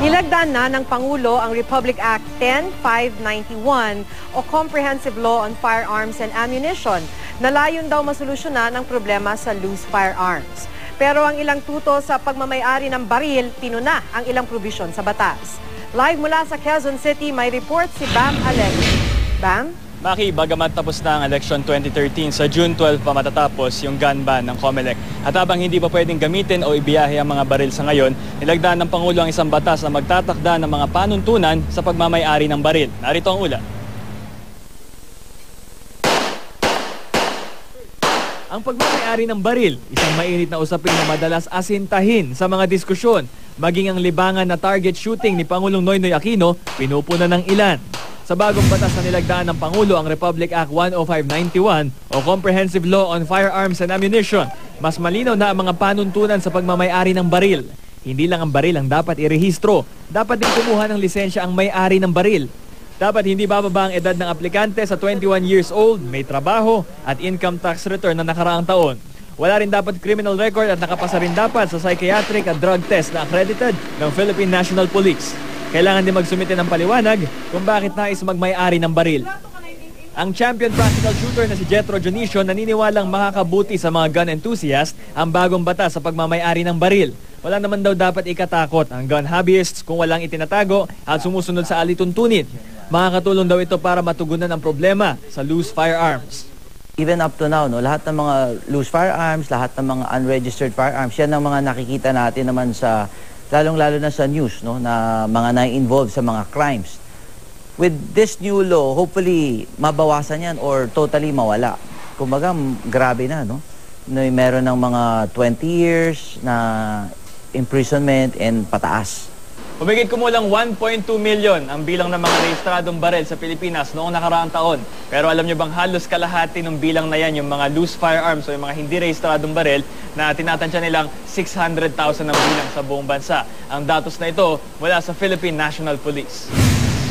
Nilagdaan na ng Pangulo ang Republic Act 10591 o Comprehensive Law on Firearms and Ammunition na layon daw masolusyonan ang problema sa loose firearms. Pero ang ilang tuto sa pagmamay-ari ng baril, pinuna ang ilang probisyon sa batas. Live mula sa Quezon City, may report si Bam Alegre. Bam? Maki, bagamat tapos na ang election 2013, sa June 12 pa matatapos yung gun ban ng COMELEC. At habang hindi pa pwedeng gamitin o ibiyahe ang mga baril sa ngayon, nilagdaan ng Pangulo ang isang batas na magtatakda ng mga panuntunan sa pagmamay-ari ng baril. Narito ang ulat. Ang pagmamay-ari ng baril, isang mainit na usapin na madalas asintahin sa mga diskusyon. Maging ang libangan na target shooting ni Pangulong Noynoy Aquino, pinupuna ng ilan. Sa bagong batas na nilagdaan ng Pangulo ang Republic Act 10591 o Comprehensive Law on Firearms and Ammunition, mas malinaw na ang mga panuntunan sa pagmamay-ari ng baril. Hindi lang ang baril ang dapat irehistro, dapat din kumuha ng lisensya ang may-ari ng baril. Dapat hindi bababa ang edad ng aplikante sa 21 years old, may trabaho at income tax return na nakaraang taon. Wala rin dapat criminal record at nakapasa rin dapat sa psychiatric at drug test na accredited ng Philippine National Police. Kailangan din magsumite ng paliwanag kung bakit nais magmay-ari ng baril. Ang champion practical shooter na si Jetro Dionisio naniniwalang makakabuti sa mga gun enthusiast ang bagong batas sa pagmamay-ari ng baril. Wala naman daw dapat ikatakot ang gun hobbyists kung walang itinatago at sumusunod sa alituntunin. Makakatulong daw ito para matugunan ang problema sa loose firearms. Even up to now, lahat ng mga loose firearms, lahat ng mga unregistered firearms, yan ang mga nakikita natin naman sa lalong-lalo na sa news, na mga na-involved sa mga crimes. With this new law, hopefully mabawasan yan or totally mawala. Kumbaga, grabe na, meron ng mga 20 years na imprisonment and pataas. Humigit kumulang 1.2 million ang bilang ng mga rehistradong baril sa Pilipinas noong nakaraang taon. Pero alam nyo bang halos kalahati ng bilang na yan yung mga loose firearms o yung mga hindi rehistradong baril na tinatansya nilang 600,000 ang bilang sa buong bansa. Ang datos na ito mula sa Philippine National Police.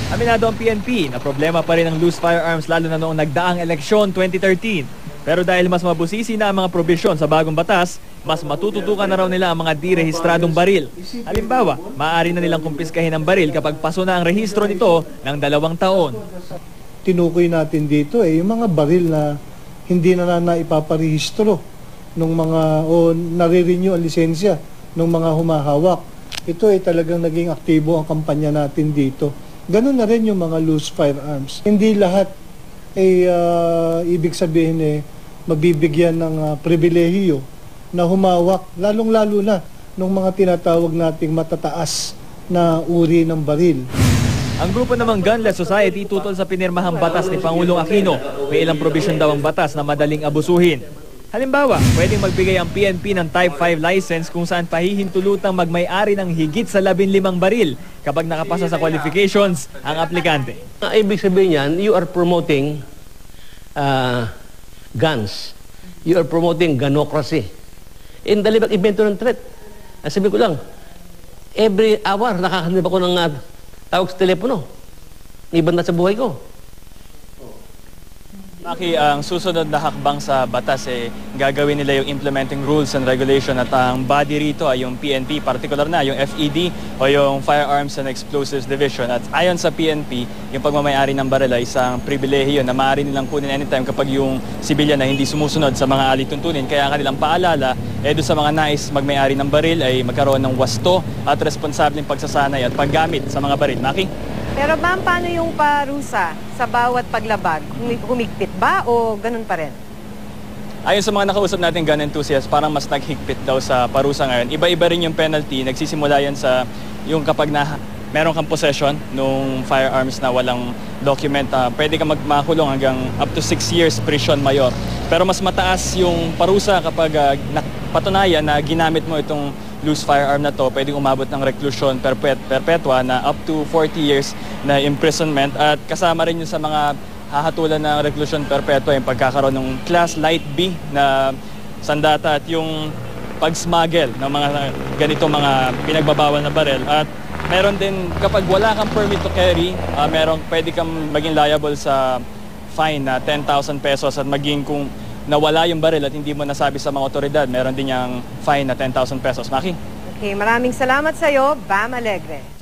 Aminado ang PNP na problema pa rin ang loose firearms lalo na noong nagdaang eleksyon 2013. Pero dahil mas mabusisi na ang mga probisyon sa bagong batas, mas matututukan na raw nila ang mga di-rehistradong baril. Halimbawa, maaari na nilang kumpiskahin ang baril kapag paso na ang rehistro nito ng 2 taon. Tinukoy natin dito yung mga baril na hindi na naipaparehistro ng mga o nare-renew ang lisensya ng mga humahawak. Ito ay talagang naging aktibo ang kampanya natin dito. Ganun na rin yung mga loose firearms. Hindi lahat ay ibig sabihin mabibigyan ng pribilehiyo na humawak, lalong-lalo na ng mga tinatawag nating matataas na uri ng baril. Ang grupo namang Gunless Society tutol sa pinirmahang batas ni Pangulong Aquino. May ilang provision daw ang batas na madaling abusuhin. Halimbawa, pwedeng magbigay ang PNP ng Type 5 license kung saan pahihintulutang magmay-ari ng higit sa 15 baril kapag nakapasa sa qualifications ang aplikante. Ibig sabihin yan, you are promoting guns. You are promoting gunocracy. Dali mag-invento ng threat. Sabi ko lang, every hour nakakanib ako ng tawag sa telepono. Iban na sa buhay ko. Maki, ang susunod na hakbang sa batas gagawin nila yung implementing rules and regulation at ang body rito ay yung PNP, particular na yung FED o yung Firearms and Explosives Division. At ayon sa PNP, yung pagmamay-ari ng baril ay isang pribilehiyo na maaari nilang kunin anytime kapag yung sibilyan na hindi sumusunod sa mga alituntunin. Kaya ang kanilang paalala, doon sa mga nais magmay-ari ng baril ay magkaroon ng wasto at responsableng pagsasanay at paggamit sa mga baril. Maki? Pero ma'am, paano yung parusa sa bawat paglabag? Humigpit ba o ganun pa rin? Ayon sa mga nakausap natin gun enthusiasts, parang mas naghigpit daw sa parusa ngayon. Iba-iba rin yung penalty. Nagsisimula yan sa yung kapag meron kang possession nung firearms na walang document, pwede kang makulong hanggang up to 6 years prison mayor. Pero mas mataas yung parusa kapag patunayan na ginamit mo itong loose firearm na to, pwedeng umabot ng reclusion perpetua na up to 40 years na imprisonment at kasama rin yun sa mga hahatulan ng reclusion perpetua yung pagkakaroon ng class light B na sandata at yung pag-smuggle ng mga ganito mga pinagbabawal na baril. At meron din kapag wala kang permit to carry, pwede kang maging liable sa fine na 10,000 pesos at maging kung nawala yung baril at hindi mo nasabi sa mga otoridad, meron din yung fine na 10,000 pesos. Maki? Okay, maraming salamat sa iyo, Bam Alegre.